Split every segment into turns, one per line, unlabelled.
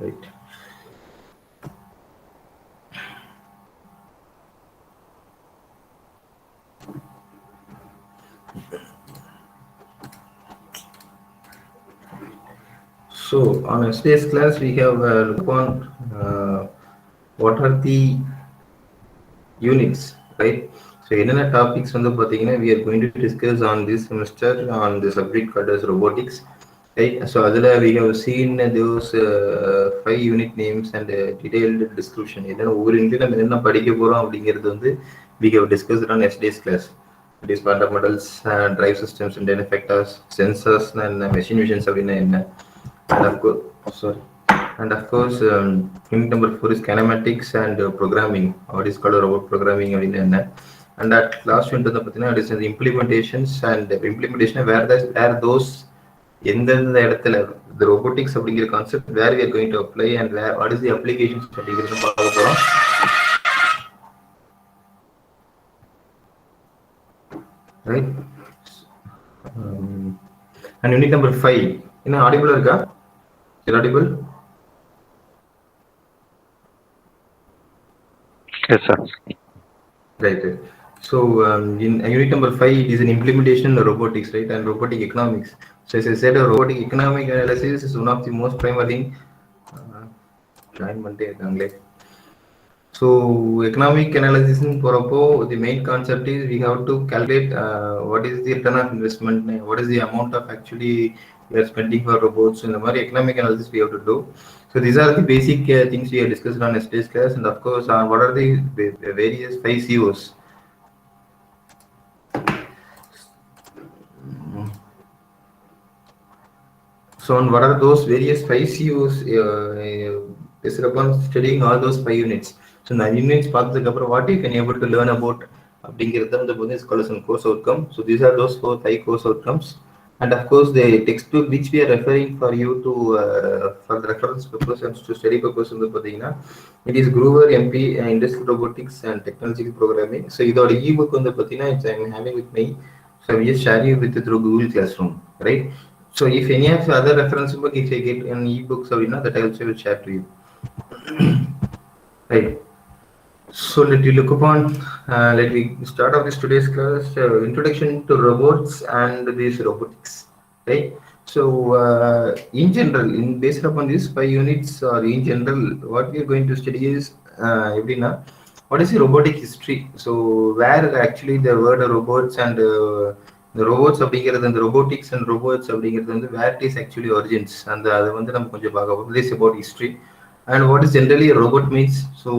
Right. So on yesterday's class, we have looked upon what are the units, right? So என்னென்ன topics வந்து பார்த்தீங்கன்னா we are going to discuss on this semester on the subject called as robotics, right? So அதில் we have seen those 5 unit names and detailed description. என்னென்ன ஒவ்வொரு யூனிட்லையும் நம்ம என்னென்ன படிக்க போகிறோம் அப்படிங்கிறது வந்து we have discussed on yesterday's class. It is fundamentals, drive systems and then effectors, sensors and machine visions அப்படின்னா என்ன, and of course, sorry. And of course, unit number 4 is kinematics and programming. What is called robot programming அப்படின்னா என்ன? And that last unit வந்து பார்த்தீங்கன்னா it is the implementations and implementation where those எந்தெந்த இடத்துல the robotics அப்படிங்கிற concept where we are going to apply and where what is the applications அப்படிங்கிறது பார்க்க போறோம். Right? And unit number 5 என்ன audible இருக்கா? Audible?
Yes, sir.
Right. So in unit number 5, it is an implementation of robotics, right, and robotic economics. So as I said, robotic economic analysis is one of the most primary thing. So economic analysis in Poropo, the main concept is we have to calculate what is the return of investment, what is the amount of actually we are spending for robots, and the economic analysis we have to do. So these are the basic things we have discussed on yesterday's class, and of course, what are the various 5 COs. So on what are those various 5 COs based upon studying all those 5 units. So 9 units பார்த்ததுக்கப்புறம் what you can able to learn about அப்படிங்கிறது வந்து bonus called as course outcome. So these are those 5 course outcomes. And of course the textbook which we are referring for you to for the reference purpose and to study purpose வந்து பார்த்தீங்கன்னா it is Groover MP Industrial Robotics and Technological Programming. So இதோட ebook வந்து பார்த்தீங்கன்னா I'm having with me. So I will just share you with it through Google Classroom, right? So if any of the other reference book, if I get an e-book, so that I also will share to you. Right. So let you look upon. Let me start off this today's class. Introduction to robots and this robotics. Right. So in general, based upon these 5 units, or in general, what we are going to study is what is the robotic history? So where actually the word robots and the robots அப்படிங்கிறது அந்த robotics and robots அப்படிங்கிறது வந்து where it is actually origins and அதை வந்து நம்ம கொஞ்சம் பார்க்க போகிறோம். This is about history and what is generally a robot means. So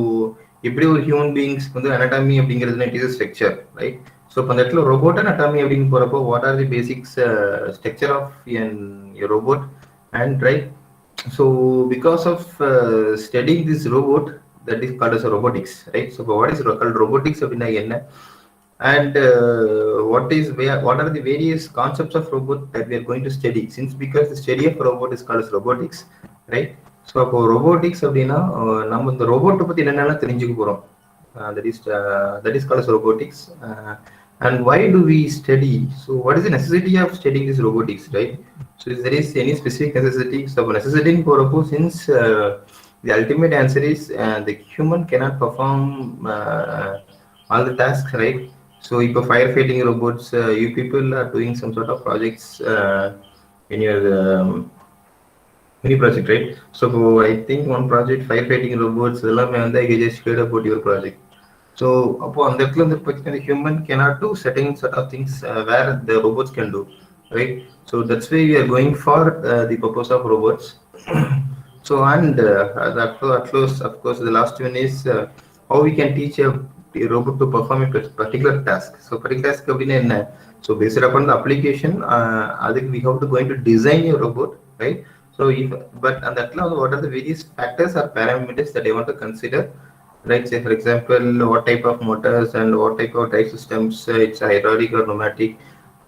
எப்படி ஒரு ஹியூமன் பீயிங்ஸ் வந்து anatomy அப்படிங்கிறது it is a structure, right? So இப்போ அந்த இடத்துல robot anatomy அப்படின்னு போகிறப்போ what are the basics structure of a robot and right. So because of studying this robot, that is called as a robotics, right? So what is called robotics அப்படின்னா என்ன, and what are the various concepts of robot that we are going to study, since because the study of robot is called as robotics, right? So அப்போ robotics அப்படின்னா நம்ம இந்த ரோபோட்டை பற்றி என்னென்னலாம் தெரிஞ்சுக்க போகிறோம், that is called as robotics. And why do we study? So what is the necessity of studying this robotics, right? So if there is any specific necessity, so necessity in Poropo, since the ultimate answer is the human cannot perform all the tasks, right? So if a firefighting robots, you people are doing some sort of projects in your mini project, right? So I think one project firefighting robots, I just heard about your project. So upon the human cannot do certain sort of things where the robots can do, right? So that's why we are going for the purpose of robots. So and at close, of course, the last one is how we can teach a robot to perform a particular task. So particular task அப்படின்னா என்ன? So based upon the application, we have to going to design a robot, right? So if but and that what are the various factors or parameters that I want to consider, right? Say for example, what type of motors and what type of drive systems, it's hydraulic or pneumatic,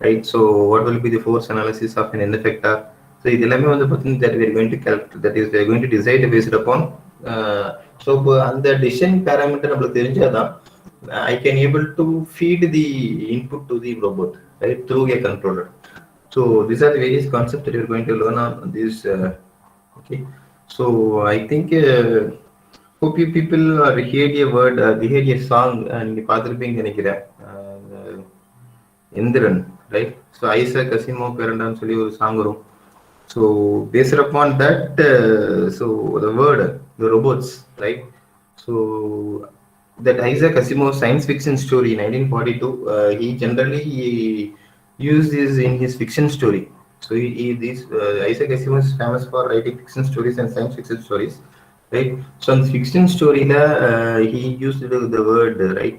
right? So what will be the force analysis of an end effector? So இதெல்லாமே வந்து பார்த்தீங்கன்னா that we are going to calculate, that is we are going to decide based upon so அந்த decision parameter நம்மளுக்கு தெரிஞ்சாதான் I can able to feed the input to the robot, right, through a controller. So these are the various concepts that you are going to learn on this. Okay. So I think hope you people heard a word, heard a song, நீங்க பார்த்துருப்பீங்கன்னு நினைக்கிறேன். Enthiran, right? So Isaac Asimov பேரண்டான்னு சொல்லி ஒரு song வரும். So based upon that, so the word, the robots, right? So that Isaac Asimov science fiction story 1942, he generally used this in his fiction story. So Isaac Asimov is famous for writing fiction stories and science fiction stories, right? So in the fiction story he used the word, right?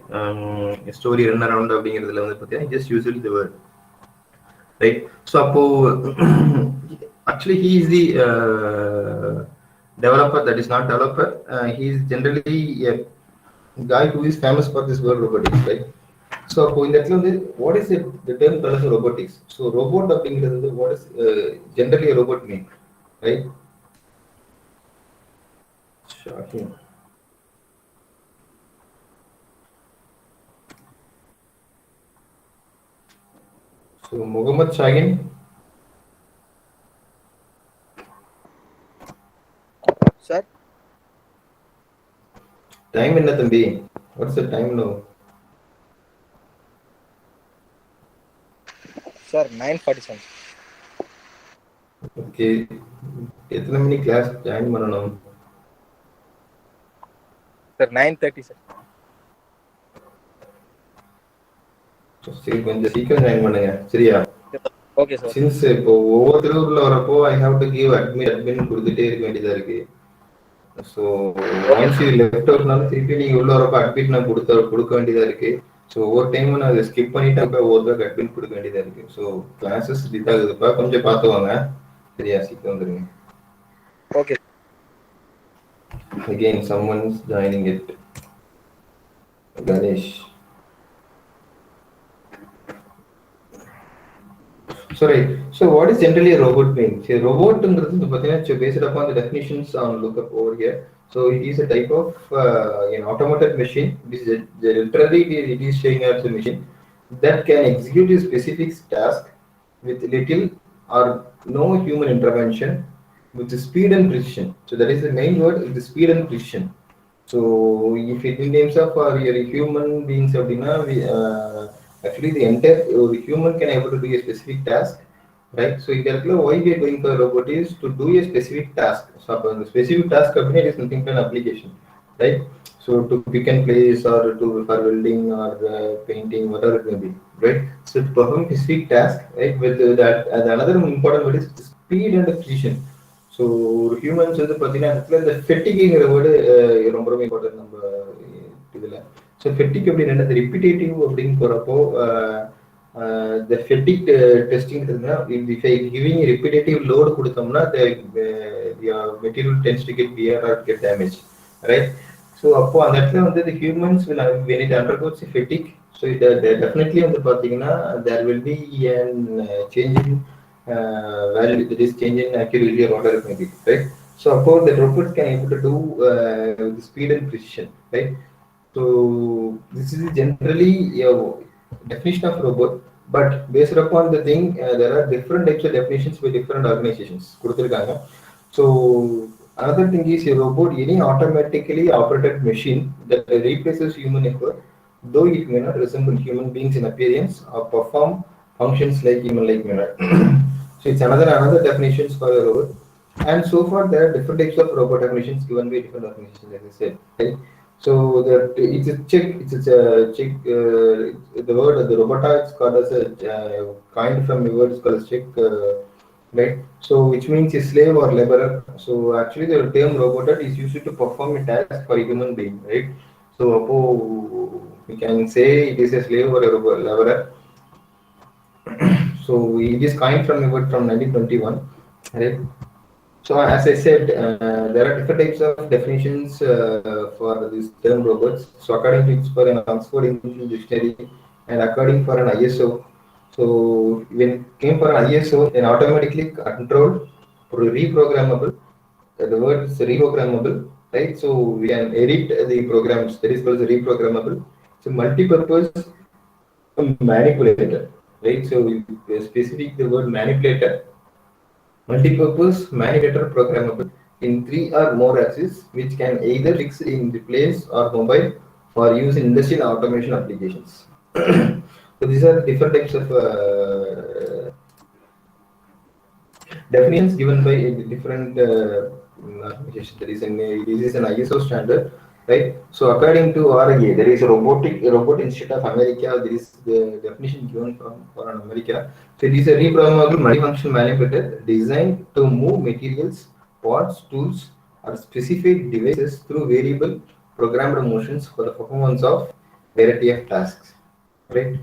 Story run around அப்படிங்கிறதுல வந்து பார்த்தீங்கன்னா he just used the word, right? So அப்போ actually he is the developer, that is not developer, he is generally a guy who is famous for this word robotics, right? So அப்போ இந்த இடத்துல வந்து what is it, the term called robotics? So robot அப்படிங்கிறது வந்து what is generally a robot mean, right? Shocking. So Muhammad Shagin.
Sir?
Time என்ன தம்பி? What's the time now?
Sir, 9:47.
Okay. எத்தனை மணி class join பண்ணணும்?
Sir, 9:30, sir.
சரி, கொஞ்சம் சீக்கிரம் join பண்ணுங்க, சரியா?
Okay, sir.
சின்ஸ் இப்போ ஒவ்வொருத்தரும் உள்ள வரப்போ I have to give admin கொடுத்துட்டே இருக்க வேண்டியதா இருக்கு. ஸோ ஒன்ஸ் இது லெஃப்ட் அவுட்னாலும் திருப்பி நீங்க உள்ள வரப்போ அட்மிட் நான் கொடுக்க வேண்டியதா இருக்கு. ஸோ ஒவ்வொரு டைமும் நான் அதை ஸ்கிப் பண்ணிட்டு ஒவ்வொருத்தருக்கு அட்மிட் கொடுக்க வேண்டியதா இருக்கு. ஸோ கிளாஸஸ் இதாகுதுப்பா, கொஞ்சம் பார்த்து வாங்க, சரியா? சீக்கிரம் வந்துருங்க.
Okay.
Again, someone's joining it. Ganesh. Sorry. So what is generally a robot mean? See, robot is based upon the definitions on lookup over here. So it is a type of an automated machine. This is literally it is showing as a machine that can execute a specific task with little or no human intervention, with the speed and precision. So that is the main word, is the speed and precision. So if it in terms of your human beings, actually the entire human can able to do a specific task, right? So why we are going for robot is to do a specific task. So the specific task is something like an application, right? So to pick and place, or to for welding, or painting, whatever it may be, right? So to perform specific task, right? With that, another important word is speed and precision. So ஒரு humans வந்து பார்த்தீங்கன்னா இடத்துல இந்த ஃபெட்டிக்குங்கிற word ரொம்ப ரொம்ப important நம்ம இதில். So ஃபெட்டிக் அப்படின்னு என்ன, ரிப்பிட்டேட்டிவ் அப்படின்னு போகிறப்போ இந்த ஃபெட்டிக் டெஸ்டிங்கிறதுனா கிவிங் ரிப்பிட்டேட்டிவ் லோடு கொடுத்தோம்னா material tends to get wear or get damage, right? So அப்போ அந்த இடத்துல வந்து the humans will when it undergoes fatigue, so it definitely வந்து பார்த்தீங்கன்னா there will be an change in value, that is change in accuracy or whatever it may be, right? So of course the robots can able to do with speed and precision, right? So this is generally a definition of robot, but based upon the thing there are different types of definitions by different organizations கொடுத்திருக்காங்க. So another thing is a robot, any automatically operated machine that replaces human effort, though it may not resemble human beings in appearance or perform functions like human-like manner. So it's another definitions for a robot. And so far there are different types of robot definitions given by different organizations, as I said, right? So it's a check. It's a check. The word the robota is called as a kind from the word is called as check, right? So which means a slave or laborer. So actually the term robota is used to perform a task for a human being, right? So we can say it is a slave or a laborer. So it is coined from a word from 1921, right? So as I said, there are different types of definitions for this term robots. So according to it's for an Oxford English Dictionary, and according for an ISO. So when it came for an ISO, then automatically controlled, reprogrammable. The word is reprogrammable, right? So we can edit the programs. That is called reprogrammable. So multi-purpose manipulator, right? So we specific the word manipulator. Multi-purpose manipulator programmable. in three or more axes, which can either fix in the place or mobile or use in industrial automation applications. So these are different types of definitions given by different organizations. This is an ISO standard, right? So according to RIA, there is a robot Institute of America. There is the definition given from for an America. So it is a reprogrammable multifunction manipulator designed to move materials, parts, tools, or specific devices through variable programmed motions for the performance of variety of tasks, right?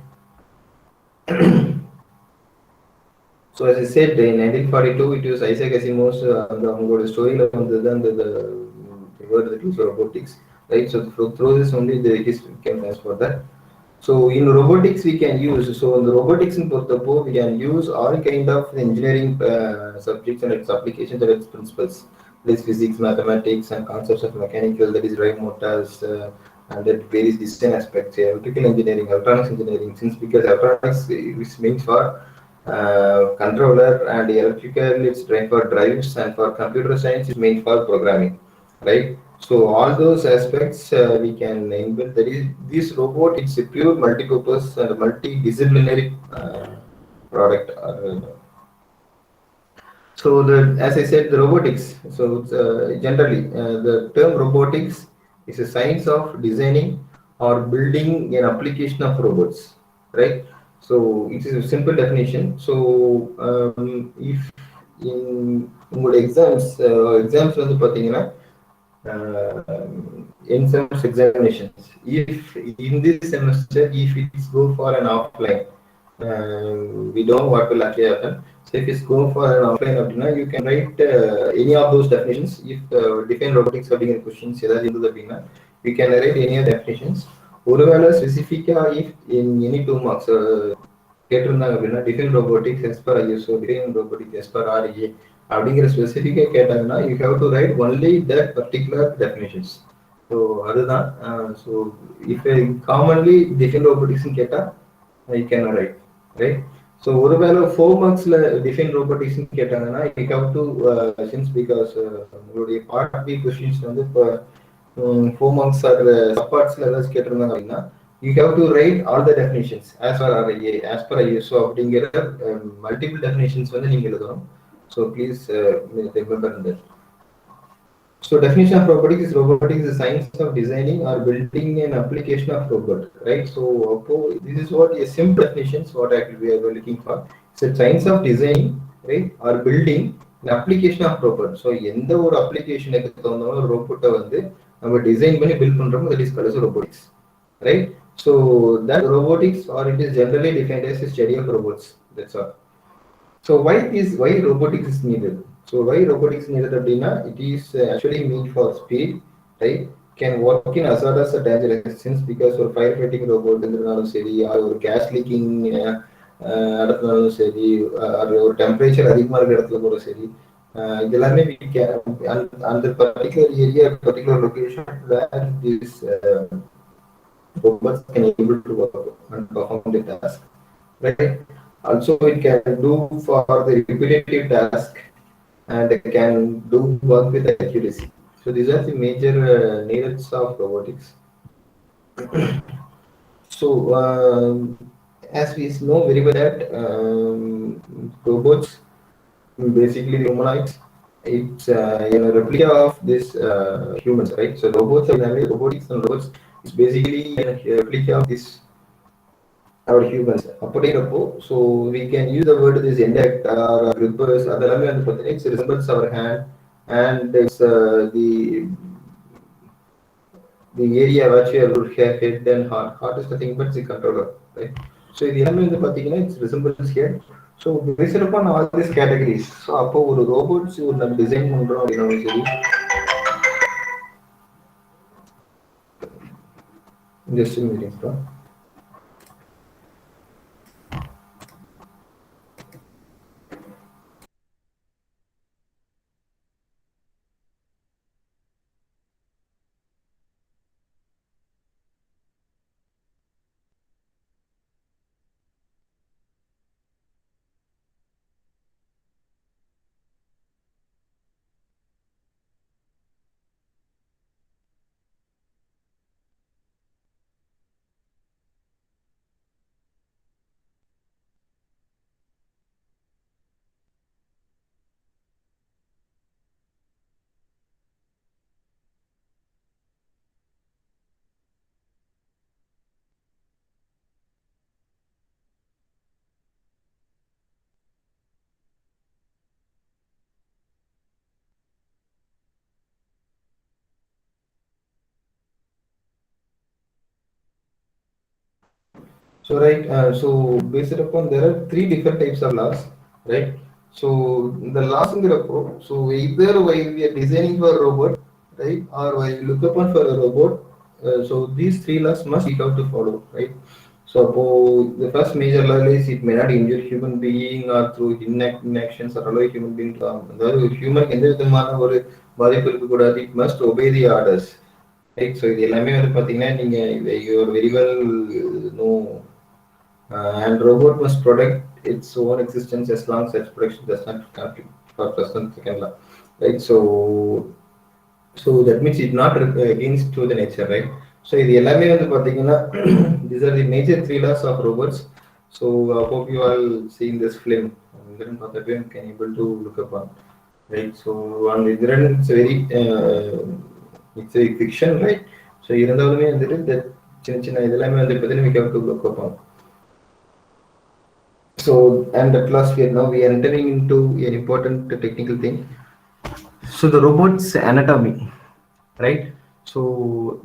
So as I said, in 1942, it was Isaac Asimov's அவங்களோட ஸ்டோரியில வந்தது the word that is robotics, right? So through this only the history can as for that. So in robotics we can use, so in the robotics in Portapo we can use all kind of engineering subjects and its applications and its principles. There is physics, mathematics and concepts of mechanical, that is drive motors, and that various design aspects, electrical engineering, electronics engineering, since because electronics is meant for controller, and electrical it's meant for drives, and for computer science is meant for programming, right? So all those aspects we can invent. That is, this robot it's a pure multi-purpose and multidisciplinary product. So as I said, the robotics. So generally, the term robotics is a science of designing or building an application of robots, right? So it is a simple definition. So if in உங்களோட exams வந்து பார்த்தீங்கன்னா in-semester examinations. If in this semester, if it's go for an offline, we don't know what will actually happen. So if it's go for an offline, you can write any of those definitions. If define robotics அப்படிங்கிற questions ஏதாவது இருந்தது அப்படின்னா, we can write any of the definitions. ஒருவேளை ஸ்பெசிஃபிக்காக if in any 2 marks கேட்டிருந்தாங்க அப்படின்னா define robotics as per ISO, define robotics as per RA அப்படிங்கிற ஸ்பெசிஃபிக்காக கேட்டாங்கன்னா you have to write only that particular definitions. So அதுதான். ஸோ இஃப் காமன்லி டிஃபைன் ரோபோட்டிக்ஸ்னு கேட்டால் you can write, right? So ஒருவேளை 4 marksல டிஃபைன் ரோபோட்டிக்ஸ்னு கேட்டாங்கன்னா you have to since because உங்களுடைய பார்ட் பி கொஸ்டின்ஸ் வந்து இப்போ 4 marks ஆர் சப்பார்ட்ஸ்ல ஏதாச்சும் கேட்டிருந்தாங்க அப்படின்னா you have to write all the definitions as per RIA, as per ISO அப்படிங்கிற multiple definitions வந்து நீங்க எழுதணும். So please remember that. So definition of robotics is the science of designing or building an application of robot, right? So this is what a simple definition what actually we are looking for. It's a science of designing, right, or building an application of robot. So எந்த ஒரு அப்ளிகேஷனுக்கு தகுந்த ரோபோட்டை வந்து நம்ம design பண்ணி build பண்றோமோ that is called as robotics, right? So that robotics, or it is generally defined as a study of robots. That's all. So why robotics is needed? So why robotics needed அப்படின்னா it is actually meant for speed, right? Can work in hazardous or dangerous since because ஒரு fire fighting robot இருந்தாலும் சரி, ஒரு case leaking நடத்தினாலும் சரி, ஒரு temperature அதிகமாக இருக்கிற இடத்துல கூட சரி, இது எல்லாமே அந்த particular area particular location where this robots can able to work and perform the task, right? Also, it can do for the repetitive task and it can do work with accuracy. So these are the major needs of robotics. So as we know very well that robots, basically humanoids, it's a replica of this humans, right? So robots are robotics and robots is basically a replica of this our humans. அப்படிங்கிறப்போ so we can use the word this indirect or grippers அதெல்லாமே வந்து பார்த்தீங்கன்னா it resembles our hand and it's the area where your head and heart is nothing but the controller, right? So இது எல்லாமே வந்து பார்த்தீங்கன்னா it resembles here. So based upon all these categories, so அப்போ ஒரு robots ஒரு நம்ம design பண்றோம் அப்படின்னாலும் சரி, just a minute, bro. So right, so based upon there are three different types of laws, right? So the laws in the report, so either while we are designing for a robot, right, or while we look upon for a robot, so these three laws must we have to follow, right? So the first major law is it may not injure human being or through inactions or allow human being to harm. அதாவது human எந்த விதமான ஒரு பாதிப்பு இருக்கக்கூடாது. It must obey the orders. Right, so இது எல்லாமே வந்து பாத்தீங்கன்னா நீங்க you are very well know and robot must protect its own existence as long as its production does not conflict for first and second law, right? So that means it's not against to the nature, right? So இது எல்லாமே வந்து பாத்தீங்கன்னா these are the major three laws of robots. So I hope you all seen this film and then can able to look upon, right? So on the other hand, it's very it's a fiction, right? So இருந்தாலுமே வந்துட்டு இந்த சின்ன சின்ன இதெல்லாமே வந்து பார்த்தீங்கன்னா we have to look upon. So and at last we are entering into an important technical thing. So the robot's anatomy, right? So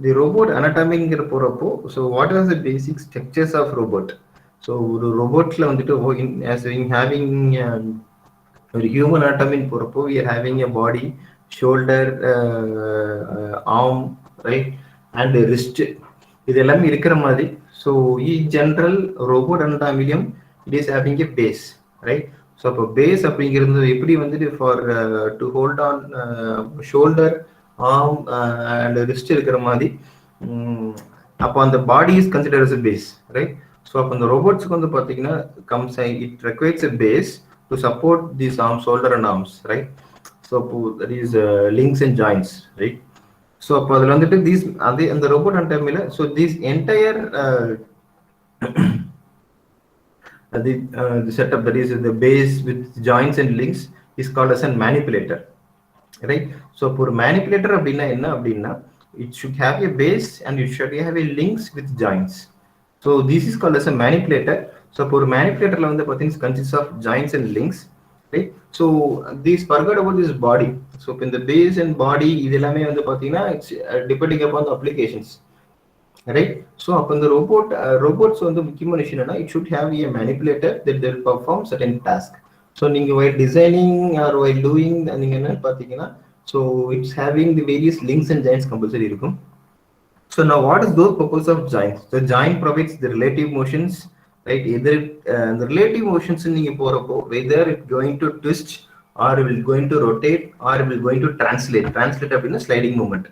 the robot anatomy போறப்போ so what are the basic structures of robot? So ஒரு robotல வந்துட்டு as in having ஒரு human anatomy போறப்போ we are having a body, shoulder, arm, right, and wrist. இது எல்லாமே இருக்கிற மாதிரி. So in general robot anatomy it is having a base, right? So அப்போ base அப்படிங்கிறது எப்படி வந்துட்டு for to hold on shoulder, arm and wrist இருக்கிற மாதிரி. அப்போ அந்த body is considered as a base, right? So அப்போ அந்த robotsக்கு வந்து பார்த்தீங்கன்னா it requires a base to support these arms, shoulder and arms, right? So that is links and joints, right? So அப்போ அதில் வந்துட்டு these அந்த robot anatomy so this entire the setup, that is the base with joints and links, is called as a manipulator, right? So for manipulator அப்படின்னா என்ன அப்படின்னா it should have a base and it should have a links with joints. So this is called as a manipulator. So for manipulatorல வந்து பார்த்தீங்கன்னா consists of joints and links, right? So these forgot about this body. So in the base and body இது எல்லாமே வந்து பார்த்தீங்கன்னா it's depending upon the applications, right? So upon the robots வந்து முக்கியமான விஷயம் என்னன்னா it should have a manipulator that will perform certain task. So நீங்க while designing or while doing நீங்க என்ன பார்த்தீங்கன்னா so it's having the various links and joints compulsory இருக்கும். So now what is the purpose of joints? The joint provides the relative motions, right? Either the relative motions நீங்க போறப்போ whether it going to twist or it will going to rotate or it will going to translate அப்படின்னா sliding movement,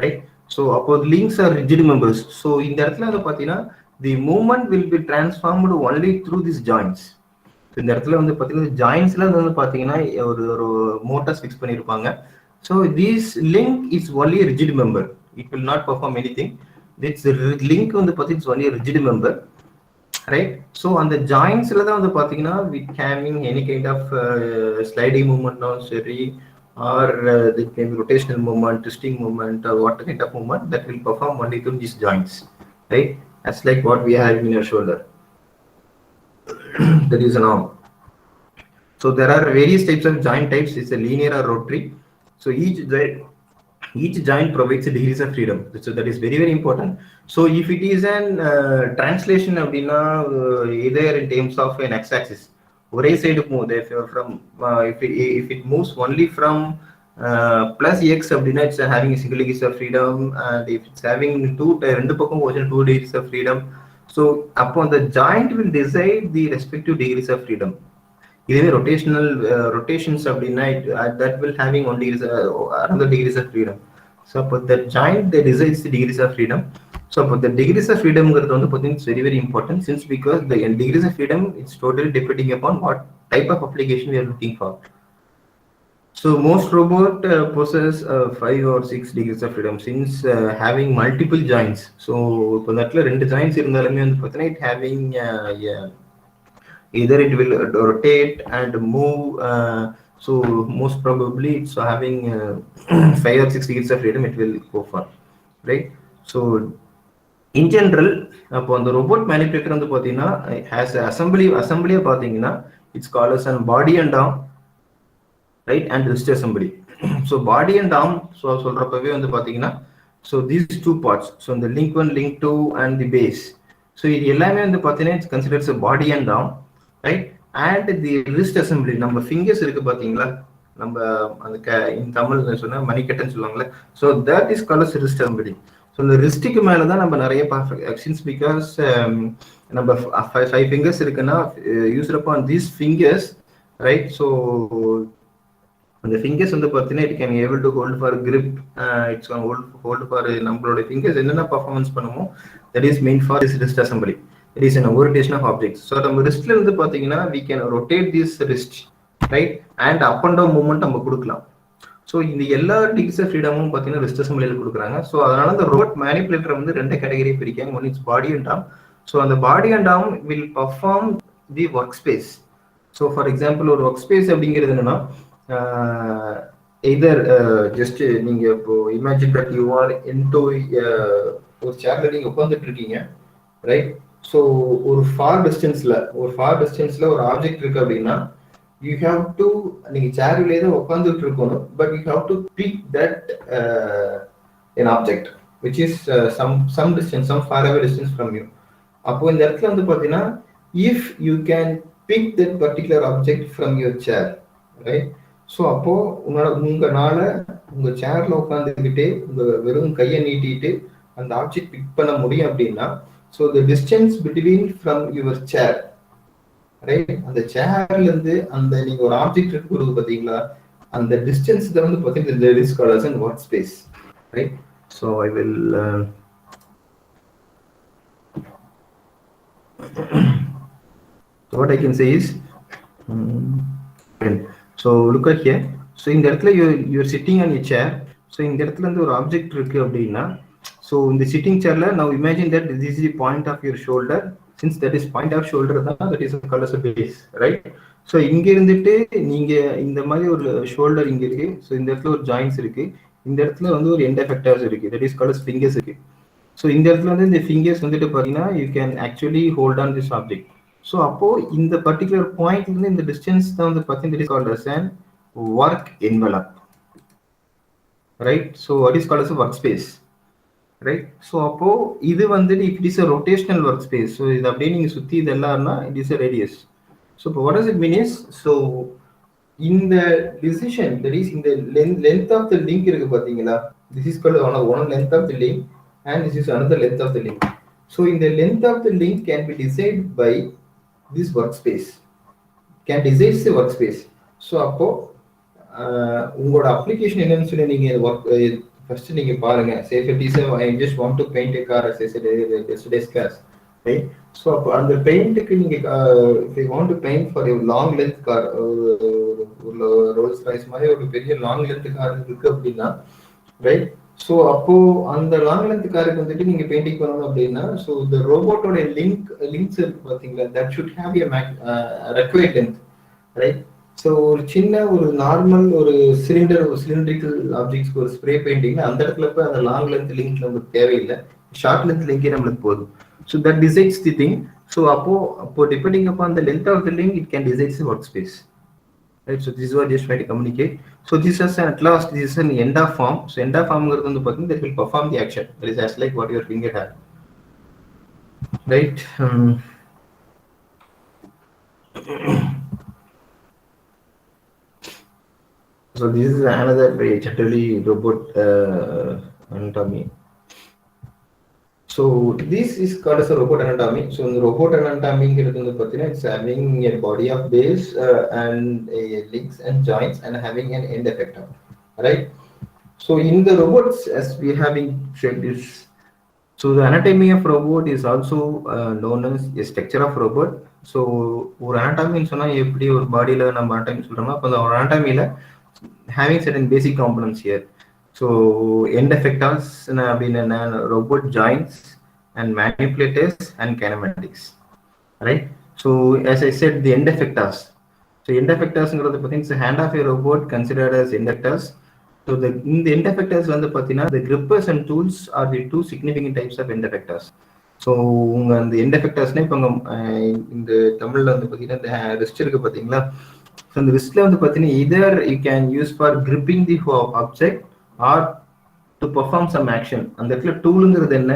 right? So அப்போ links are rigid members. So இந்த இடத்துல வந்து பார்த்தீங்கன்னா the movement will be transformed only through these joints. இந்த இடத்துல வந்து பார்த்தீங்கன்னா ஜாயின்ஸ்ல வந்து பார்த்தீங்கன்னா ஒரு மோட்டார்ஸ் ஃபிக்ஸ் பண்ணியிருப்பாங்க. So this link is only a rigid member. It will not perform anything. This link வந்து பார்த்தீங்கன்னா it's only a rigid member, right? So அந்த ஜாயின்ஸ்ல தான் வந்து பார்த்தீங்கன்னா with having any kind of sliding movement now சரி or the rotational movement, twisting movement or what kind of movement that will perform only through these joints, right? That's like what we have in your shoulder. That is an arm. So there are various types of joint types. It's a linear or rotary. So each joint provides a degrees of freedom. So that is very, very important. So if it is an translation அப்படின்னா either in terms of an x-axis, ஒரே side move from if it moves only from plus x அப்படின்னா it's having a single degrees of freedom, and if it's having ரெண்டு பக்கம் போச்சுன்னா 2 degrees of freedom. So upon the joint will decide the respective degrees of freedom. இதுவே rotational rotations அப்படின்னா that will having 1 degrees another degrees of freedom. So for the joint they decides the degrees of freedom. So for the degrees of freedom ங்கிறது வந்து பார்த்தீங்கன்னா it's very, very important since because the degrees of freedom it's totally depending upon what type of application we are looking for. So most robot possess 5 or 6 degrees of freedom since having multiple joints. So இப்போ இந்த இடத்துல 2 joints இருந்தாலுமே வந்து பார்த்தீங்கன்னா it having either it will rotate and move. So most probably it's having 5 or 6 degrees of freedom it will go for, right? So in general அப்போ அந்த robot manipulator வந்து பார்த்தீங்கன்னா has assembly பார்த்தீங்கன்னா it's called as an body and arm, right, and wrist assembly. So body and arm சொல்றப்பவே வந்து பார்த்தீங்கன்னா so these two parts, so the link 1 link 2 and the base. So இது எல்லாமே வந்து பார்த்தீங்கன்னா it's considers body and arm, right. And the wrist assembly, நம்ம fingers இருக்கு பார்த்தீங்களா, நம்ம அந்த இன் தமிழ் சொன்னா மணிக்கட்டைன்னு சொல்லுவாங்கல்ல. So that is called wrist assembly. So இந்த ரிஸ்ட்டுக்கு மேலே தான் நம்ம நிறைய ஆக்ஷன்ஸ், பிகாஸ் நம்ம 5 ஃபிங்கர்ஸ் இருக்குன்னா use upon these fingers, right. So அந்த ஃபிங்கர்ஸ் வந்து பார்த்தீங்கன்னா it can able to hold for grip, it's hold for நம்மளோட ஃபிங்கர்ஸ் என்னென்ன பர்ஃபார்மன்ஸ் பண்ணுமோ that is main for this wrist assembly. It is an orientation of objects. So நம்ம ரிஸ்ட்ல இருந்து பார்த்தீங்கன்னா we can rotate this wrist, right, and up and down movement நம்ம கொடுக்கலாம். So இந்த எல்லா டிகிரிஸ் ஆஃப் ஃப்ரீடமும் பார்த்தீங்கன்னா ரிஸ்ட் அசம்பிளியில் கொடுக்குறாங்க. ஸோ அதனால இந்த ரோபோட் மேனிபுலேட்டர் வந்து 2 கேட்டகரி பிரிக்காங்க. One it's body and arm. So அந்த body and arm will perform the work space. So for example ஒரு ஒர்க் ஸ்பேஸ் அப்படிங்கிறது என்னன்னா, எதர் ஜஸ்ட் நீங்க இப்போ imagine that you are into ஒரு சேர்ல நீங்க உட்காந்துட்டு இருக்கீங்க, ரைட். ஸோ ஒரு ஃபார் டிஸ்டன்ஸ்ல ஒரு ஆப்ஜெக்ட் இருக்கு அப்படின்னா யூ ஹாவ் டு, நீங்க சேர்லேயே தான் உட்காந்துட்டு இருக்கணும், but you have to pick that an object which is some distance, some far away distance from you. அப்போ இந்த இடத்துல வந்து பாத்தீங்கன்னா if you can pick that particular object from your chair, right. So அப்போ உங்களால உங்க சேர்ல உட்காந்துக்கிட்டே உங்க வெறும் கையை நீட்டிட்டு அந்த ஆப்ஜெக்ட் பிக் பண்ண முடியும் அப்படின்னா, so the distance between from your chair, right, அந்த சேர்ல இருந்து அந்த நீங்க ஒரு ஆப்ஜெக்ட் இருக்கு பாத்தீங்களா, அந்த டிஸ்டன்ஸ் தான் வந்து பாத்தீங்கன்னா there is called as an work space, right. So I will what I can say is so look at here. So இந்த இடத்துல you are sitting on a chair. So இந்த இடத்துல இருந்து ஒரு ஆப்ஜெக்ட் இருக்கு அப்படின்னா, so இந்த சிட்டிங் சேர்ல now imagine that this is the point of your shoulder. Since that is point of shoulder தான், that is called as a base, right. So இங்க இருந்துட்டு நீங்க இந்த மாதிரி ஒரு ஷோல்டர் இங்க இருக்கு. ஸோ இந்த இடத்துல ஒரு ஜாயின்ஸ் இருக்கு. இந்த இடத்துல வந்து ஒரு எண்ட் எஃபெக்டர்ஸ் இருக்கு, that is called as fingers இருக்கு. ஸோ இந்த இடத்துல வந்து இந்த ஃபிங்கர்ஸ் வந்துட்டு பார்த்தீங்கன்னா you can actually hold on this object. So அப்போ இந்த பர்டிகுலர் பாயிண்ட்ல இருந்து இந்த டிஸ்டன்ஸ் தான் வந்து பார்த்தீங்கன்னா that is called as an work envelope, right. So what is called as a workspace, right. So அப்போ இது வந்துட்டு it is a rotational workspace. So இது அப்படியே நீங்க சுத்தி இது எல்லாம்னா it is a radius. So இப்போ what does it mean is, so இந்த decision, that is இந்த length of the link இருக்கு பாத்தீங்களா, this is called one length of the link and this is another length of the link. So in the length of the link can be decided by this workspace, can decide the workspace. So அப்போ உங்களோட application என்னன்னு சொல்லி நீங்க first நீங்க பாருங்க. say if it is I just want to paint a car as I said yesterday's class, right. So அப்போ அந்த பெயிண்ட்க்கு நீங்க if you want to paint for a long length car, ஒரு ரோல்ஸ் ராய்ஸ் மாதிரி ஒரு பெரிய long length car இருக்கு அப்படின்னா, right. So அப்போ அந்த லாங் லென்த் காருக்கு வந்துட்டு நீங்க பெயிண்டிங் பண்ணணும் அப்படின்னா, ஸோ இந்த ரோபோட்டோட லிங்க்ஸ் இருக்கு பாத்தீங்களா, that should have a required length, right. So ஒரு சின்ன ஒரு நார்மல் ஒரு சிலிண்டரிக்கல் ஆப்ஜெக்ட்ஸ்க்கு ஒரு ஸ்ப்ரே பெயிண்டிங் அந்த இடத்துல போய் அந்த லாங் லென்த் லிங்க் நமக்கு தேவையில்லை, ஷார்ட் லென்த் லிங்கே நம்மளுக்கு போதும். So that decides the thing. So அப்போ depending upon the length of the link it can decides the work space, right. So this is what just try to communicate. So this is at last this is an end of form. So end of form வந்து பாத்தீங்கன்னா that will perform the action, that is as like what your finger had, right. So this is another very generally robot anatomy. So this is called as a robot anatomy. So in the robot anatomy வந்து பாத்தீங்கன்னா it's having a body of base and a links and joints and having an end effector, right. So in the robots as we having said this, so the anatomy of robot is also known as a structure of robot. So ஒரு anatomy சொன்னா எப்படி ஒரு பாடியில நம்ம anatomy சொல்றோமோ அப்ப அந்த ஒரு anatomy-ல having certain basic components here. So end effectors அப்படின்னா robot joints and manipulators and kinematics, right. So as I said the end effectors, so end effectorsங்கிறது பாத்தீங்கன்னா hand of a robot considered as end effectors. So in the end effectors வந்து பாத்தீங்கன்னா the grippers and tools are the two significant types of end effectors. So உங்க அந்த end effectorsனா இப்போ இந்த தமிழ்ல வந்து பாத்தீங்கன்னா இந்த wrist இருக்கு பாத்தீங்களா, so இந்த wristல வந்து பாத்தீங்கன்னா either you can use for gripping the object or to perform some action. அந்த இடத்துல டூலுங்கிறது என்ன,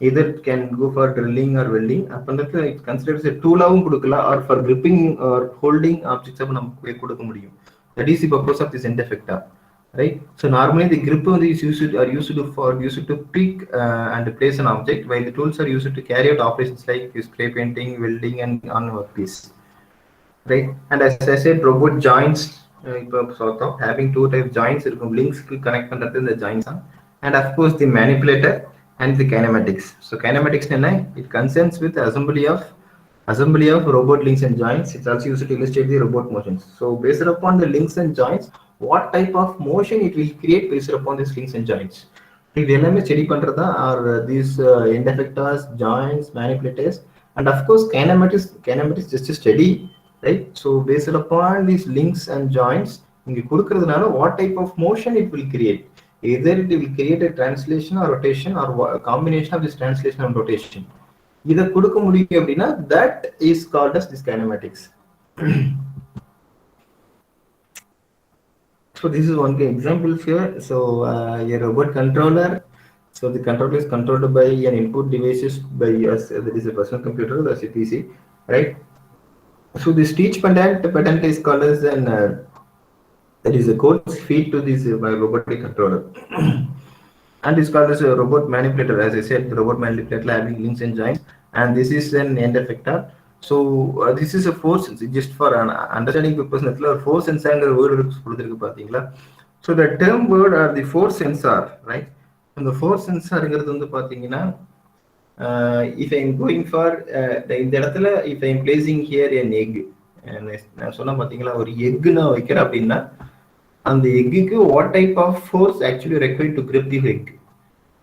either can go for drilling or welding. அப்ப அந்த இடத்துல it considers a டூலாவும் கொடுக்கலாம், or for gripping or holding objects நம்ம கொடுக்க முடியும். That is the purpose of this end effector, right? So normally the grip is used to pick and place an object, while the tools are used to carry out operations like spray painting, welding, and on workpiece, right? And as I said, robot joints, sort of having two type joints, links connect பண்றது இந்த joints, and of course the manipulator and the kinematics. So kinematics என்ன, it concerns with assembly of robot links and joints. It's also used to illustrate the robot motions. So based upon the links and joints, what type of motion it will create based upon these links and joints. இது எல்லாமே study பண்றதா are these end effectors, joints, manipulators, and of course kinematics just a study, right? So based upon these links and joints, இங்க கொடுக்கிறதுனால what type of motion it will create. Either it will create a translation or rotation, or a combination of this translation and rotation. இதை கொடுக்க முடியும் அப்படின்னா that is called as this kinematics. So this is one example here. So a robot controller. So the controller is controlled by an input devices by us. That is a personal computer, that's a PC, right? So this teach pattern is called as an that is a code feed to this robotic controller. And it's called as a robot manipulator. As I said, the robot manipulator having links and joints, and this is an end effector. So this is a force sensor. Just for an understanding purpose, force sensor word கொடுத்திருக்கு பாத்தீங்களா? So the term word are the force sensor, right? And the force sensor ங்கிறது வந்து பாத்தீங்கன்னா if I am going for இந்த இடத்துல if I am placing here an egg, நான் சொன்ன பாத்தீங்களா ஒரு egg நான் வைக்கிறேன் அப்படின்னா அந்த எக்குக்கு what type of force actually required to grip the egg,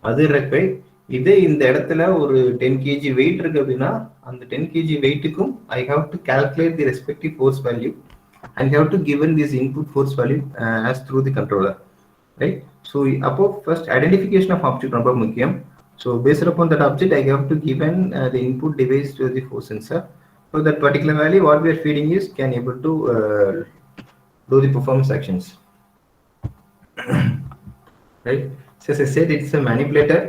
அது required. இதே இந்த இடத்துல ஒரு 10 kg weight இருக்கு அப்படின்னா அந்த 10 kg weightக்கும் I have to calculate the respective force value and have to given this input force value as through the controller, right? So above first identification of object ரொம்ப முக்கியம். So based upon that object I have to given the input device to the force sensor. So that particular value what we are feeding is can able to do the performance actions. Right? So as I said, it's a manipulator,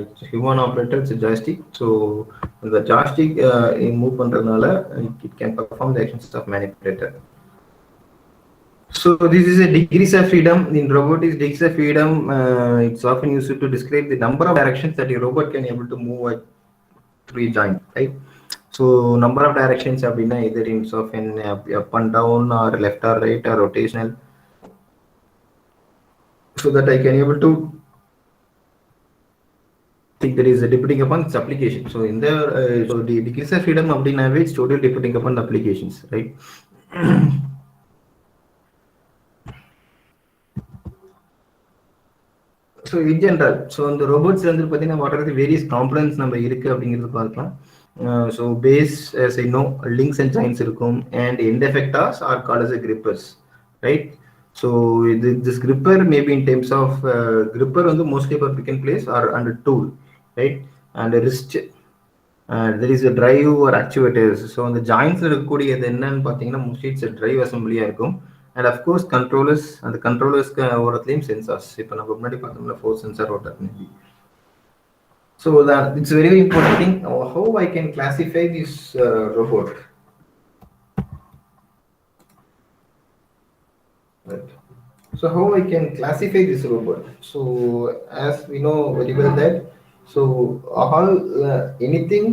it's a human operator, it's a joystick. So the joystick move பண்றதுனால it can perform the actions of manipulator. So this is a degrees of freedom in robotics. Degrees of freedom it's often used to describe the number of directions that a robot can able to move through a joint, right? So number of directions அப்படின்னா either in of an up and down or left or right or rotational, so that I can able to think that is depending upon its application. So in the so the degrees of freedom அப்படின்னாவே it's totally depending upon the applications, right? So in general, so இந்த robots வந்து பார்த்தீங்கன்னா what are the various components நம்ம இருக்கு அப்படிங்கிறது பார்க்கலாம். So base, as I know, links and joints இருக்கும், and end effectors are called as a grippers, right? So this gripper may be in terms of gripper on the mostly for pick and place or under tool, right? And a wrist, there is a drive or actuators. So on the joints இருக்கக்கூடியது என்னன்னு பார்த்தீங்கன்னா mostly it's a drive assembly இருக்கும், and of course controllers, and the controllers ஓரத்துலயும் sensors. இப்போ நம்ம முன்னாடி பார்த்தோம்னா force sensor ஓட்ட maybe. So that it's a very important thing how I can classify this robot. Right. So how I can classify this robot? So as we know very well that so all anything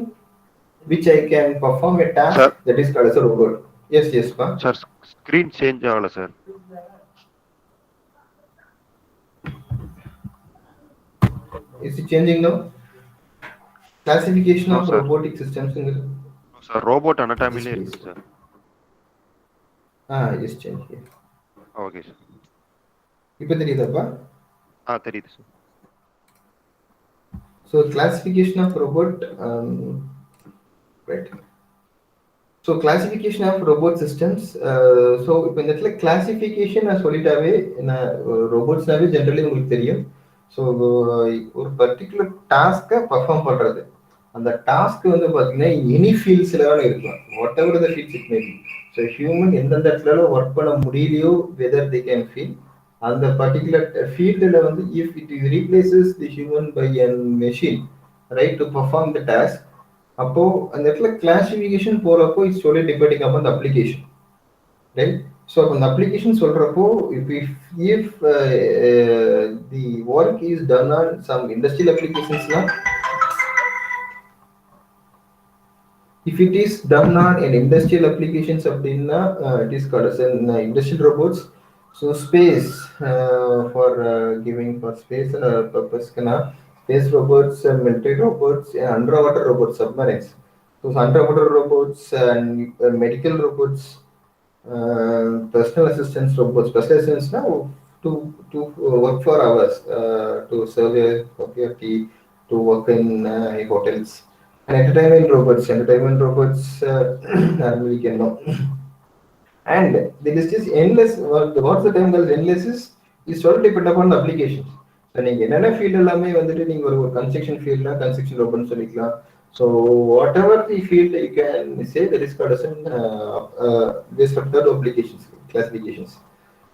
which I can perform a task, sir, that is called as a robot. Yes, pa.
Sir, screen change agala sir.
Is it changing now? Classification
no,
of
sir.
robotic systems.
No, sir, robot anatomy le irukku sir.
Yes, change here.
Okay sir.
இப்போ தெரியுதாப்பா?
தெரியுது sir.
So classification of robot, right? So classification of robot systems. So இப்போ இந்த இடத்துல classification நான் சொல்லிட்டாவே robotsனாவே generally உங்களுக்கு தெரியும். So ஒரு particular டாஸ்க்கை பர்ஃபார்ம் பண்ணுறது, அந்த டாஸ்க் வந்து பார்த்தீங்கன்னா எனி ஃபீல்ட்ஸில் வேணும் இருக்கலாம், whatever the fields it may be. So human எந்தெந்த இடத்துல ஒர்க் பண்ண முடியலையோ வெதர் தே கேன் ஃபீல், அந்த பர்டிகுலர் ஃபீல்டில் வந்து if it replaces the human by an machine right to perform the task, அப்போ அந்த இடத்துல கிளாசிஃபிகேஷன் போறப்போ இட்ஸ் சொல்லி depending upon the application, right? So அப்போ அந்த அப்ளிகேஷன் சொல்றப்போ if the work is done on some industrial அப்ளிகேஷன்ஸ்னா, if it is done on an industrial applications அப்படின்னா it is called as an industrial robots. So space for giving for space purpose kana space robots, military robots, and underwater robots, submarines. So underwater robots and medical robots, personal assistance robots. Personal assistance now to work for hours, to serve a property, to work in hotels. And entertainment robots and we can know. And the list is endless. What's the term called endless is totally depend upon the applications. So நீங்க என்னென்ன field எல்லாமே வந்துட்டு நீங்க ஒரு construction ஃபீல்ட்னா construction ரோபோட்னு சொல்லிக்கலாம். So whatever the field you can say that is called as based on the applications classifications.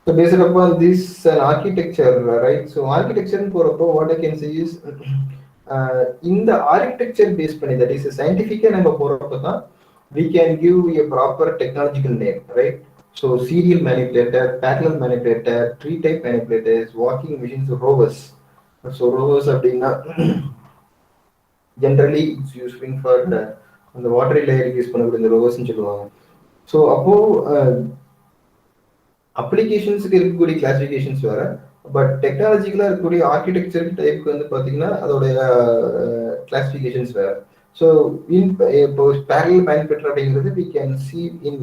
So based upon this architecture, right? So architecture போறப்போ what I can say is இந்த architecture base பண்ணி that is சயின்டிஃபிக்காக நம்ம போறப்போ தான் we can give a proper technological name, right? So serial manipulator, parallel manipulator, tree type manipulators, walking machines, rovers. So rovers அப்படின்னா generally it's used for அந்த water layer use பண்ணக்கூடிய இந்த ரோவர்ஸ்ன்னு சொல்லுவாங்க. ஸோ அப்போ அப்ளிகேஷன்ஸுக்கு இருக்கக்கூடிய கிளாசிஃபிகேஷன்ஸ் வேற, பட் டெக்னாலஜிக்கலாக இருக்கக்கூடிய architecture டைப்புக்கு வந்து பார்த்தீங்கன்னா அதோடைய கிளாசிஃபிகேஷன்ஸ் வேற. ஸோ இப்போ பேரலல் மேனிபுலேட்டர் அப்படிங்கிறது we can see in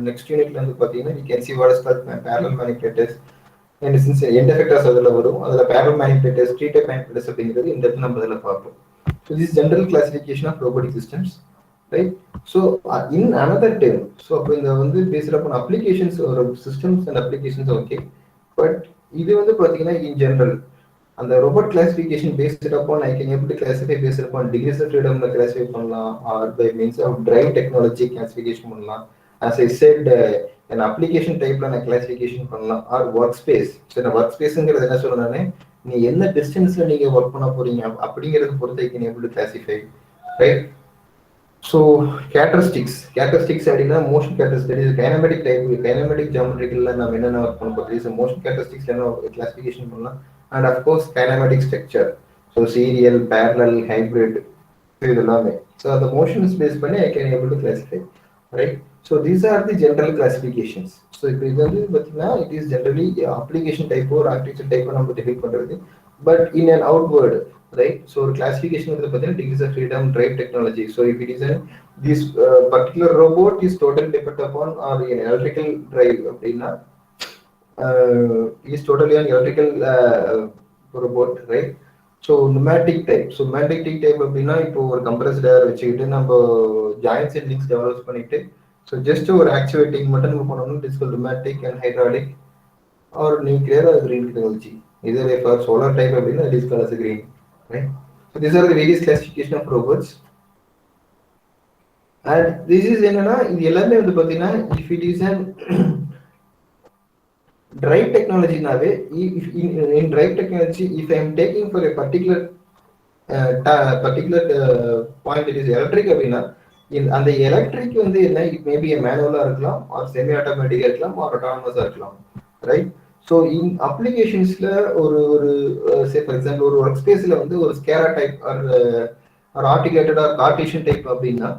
next யூனிட்ல வந்து பார்த்தீங்கன்னா we can see what is called parallel manipulators and since end effectors அதில் வரும். அதில் parallel manipulators, tree type manipulators அப்படிங்கிறது இந்த இடத்துல நம்ம அதில் பார்ப்போம். So this general classification of robotic systems, right? So in another term, so அப்போ இந்த வந்து பேசுகிறப்போ அப்ளிகேஷன்ஸ் ஒரு systems and applications okay, but இது வந்து பார்த்தீங்கன்னா இன் ஜென்ரல் அந்த robot classification based upon I can able to classify based upon degrees of ஃப்ரீடம்ல கிளாசிஃபை பண்ணலாம், or by means of drive technology classification பண்ணலாம். As I said an application டைப்ல நான் classification பண்ணலாம், ஆர் ஒர்க் ஸ்பேஸ். ஸோ நான் work ஸ்பேஸுங்கிறது என்ன சொல்றேன்னா நீ என்ன டிஸ்டன்ஸ்ல நீங்க ஒர்க் பண்ண போறீங்க அப்படிங்கிறது பொறுத்து I can able to classify, right? So characteristics அப்படின்னா motion characteristics, kinematic type, kinematic ஜியோமெட்ரிக்கல்ல நம்ம என்னென்ன ஒர்க் பண்ண போறோம், மோஷன் கேரக்டரிஸ்டிக்ஸ் என்ன கிளாசிஃபிகேஷன் பண்ணலாம். And of course kinematic structure, so serial, parallel, hybrid, idellame. So the motion is based பண்ணி I can able to classify, right? So these are the general classifications. So இப்போ இது வந்து பார்த்தீங்கன்னா it is generally application type or architecture type நம்ம define பண்றது, but in an outward, right? So ஒரு classification வந்து பார்த்தீங்கன்னா degrees of freedom, drive technology. So if it is this particular robot is totally dependent upon or an electrical drive அப்படின்னா is totally an electrical robot, right? So pneumatic type. So pneumatic type அப்படின்னா இப்போ ஒரு compressed ஏர் வச்சுக்கிட்டு நம்ம joints and links develop பண்ணிட்டு so just ஒரு actuating மட்டும் நம்ம பண்ணணும். It is called pneumatic and hydraulic or nuclear or green technology. Either way for solar type அப்படின்னா it is called as a green, right? So these are the various classification of robots. And this is என்னன்னா இது எல்லாமே வந்து பார்த்தீங்கன்னா if it is an drive technology nave, if in drive technology if I am taking for a particular point that is electric அப்படின்னா அந்த electric வந்து என்ன, it maybe மேனுவலா இருக்கலாம், ஆர் செமி ஆட்டோமேட்டிக்கா இருக்கலாம், ஆர் ஆட்டோனமஸா இருக்கலாம், ரைட்? ஸோ இன் அப்ளிகேஷன்ஸ்ல ஒரு சே ஃபார் எக்ஸாம்பிள் ஒரு ஒர்க் ஸ்பேஸ்ல வந்து ஒரு SCARA type or articulated or Cartesian type அப்படின்னா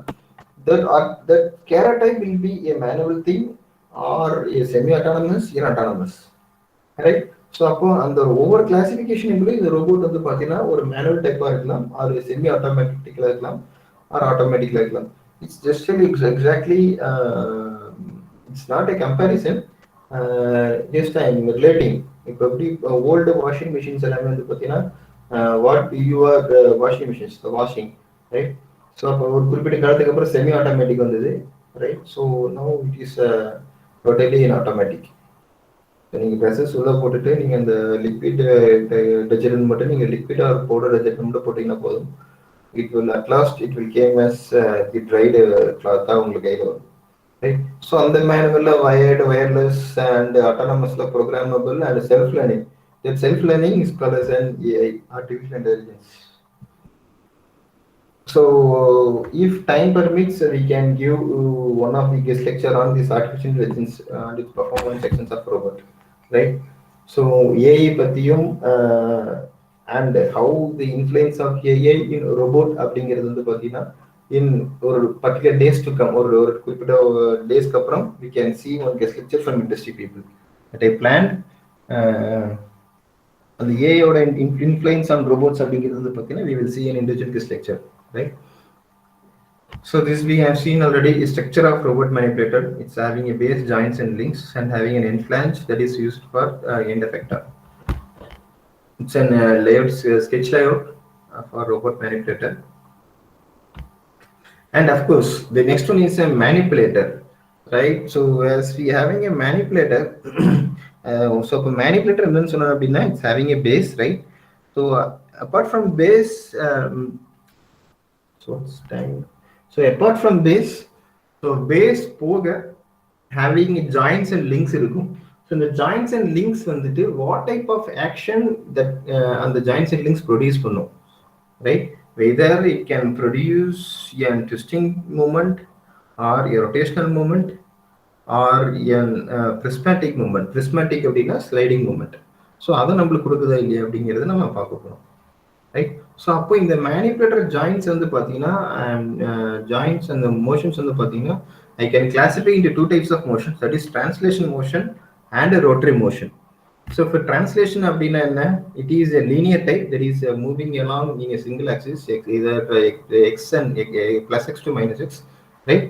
that SCARA type will be a manual thing or a semi-autonomous or autonomous, right? So அப்போ அந்த ஒவ்வொரு கிளாசிஃபிகேஷனுக்குள்ள இந்த ரோபோட் வந்து பார்த்தீங்கன்னா ஒரு மேனுவல் டைப்பாக இருக்கலாம், ஆர் செமி ஆட்டோமேட்டிக்கலாக இருக்கலாம், ஆர் ஆட்டோமேட்டிக்கலாக இருக்கலாம். It's just exactly it's not a comparison, just I am relating. இப்போ எப்படி ஓல்டு வாஷிங் மிஷின்ஸ் எல்லாமே வந்து பார்த்தீங்கன்னா what your washing machines washing, right? So அப்போ ஒரு குறிப்பிட்ட காலத்துக்கு அப்புறம் செமி ஆட்டோமேட்டிக் வந்தது, right? So no it is totally in automatic. நீங்கள் ப்ரெஷஸ் உள்ளே போட்டுட்டு நீங்கள் அந்த லிக்விட் டெட்டர்ஜென்ட் மட்டும் நீங்கள் லிக்விட் ஆர் பவுடர் டெட்டர்ஜென்ட் மட்டும் போட்டிங்கன்னா போதும். It will at least it will came as the dried கிளாத்தாக உங்களுக்கு கையில் வரும், right? So on the manual wired, wireless, and autonomous, programmable, and self-learning. That self-learning is called as an AI, artificial intelligence. So if time permits, we can give one of the guest lecture on this artificial intelligence and its performance sections of robot, right? So AI பத்தியும் and how the influence of AI in robot அப்படிங்கிறது வந்து பார்த்தீங்கன்னா in ஒரு particular days to come, ஒரு குறிப்பிட்ட டேஸ்க்கு அப்புறம் we can see one guest lecture from industry people that I planned. அந்த ஏஐயோட இன்ஃப்ளூயன்ஸ் ஆன் ரோபோட்ஸ் அப்படிங்கிறது வந்து பார்த்தீங்கன்னா we will see an individual guest lecture, right? So this we have seen already is structure of robot manipulator. It's having a base, joints and links, and having an end flange that is used for end effector. It's an layout sketch layout for robot manipulator. And of course, the next one is a manipulator, right? So as we having a manipulator, so a manipulator it's having a base, right? So apart from base, so it's time. So apart from base, so base போக having joints and links இருக்கும். So the joints and links வந்துட்டு what type of action that அந்த joints and links produce பண்ணும், right? Whether it can produce a twisting movement or a rotational movement or a prismatic movement. Prismatic அப்படின்னா sliding movement. So அதை நம்மளுக்கு கொடுக்குதா இல்லையா அப்படிங்கிறத நம்ம பார்க்க போறோம், right? So அப்போ இந்த மேனிபுலேட்டர் ஜாயின்ட்ஸ் வந்து பார்த்தீங்கன்னா ஜாயின்ட்ஸ் அந்த மோஷன்ஸ் வந்து பார்த்தீங்கன்னா I can classify into two types of motions, that is translation motion and a rotary motion. So for translation அப்படின்னா என்ன, it is a linear type that is moving along in a single axis, either x and plus x to minus x, right?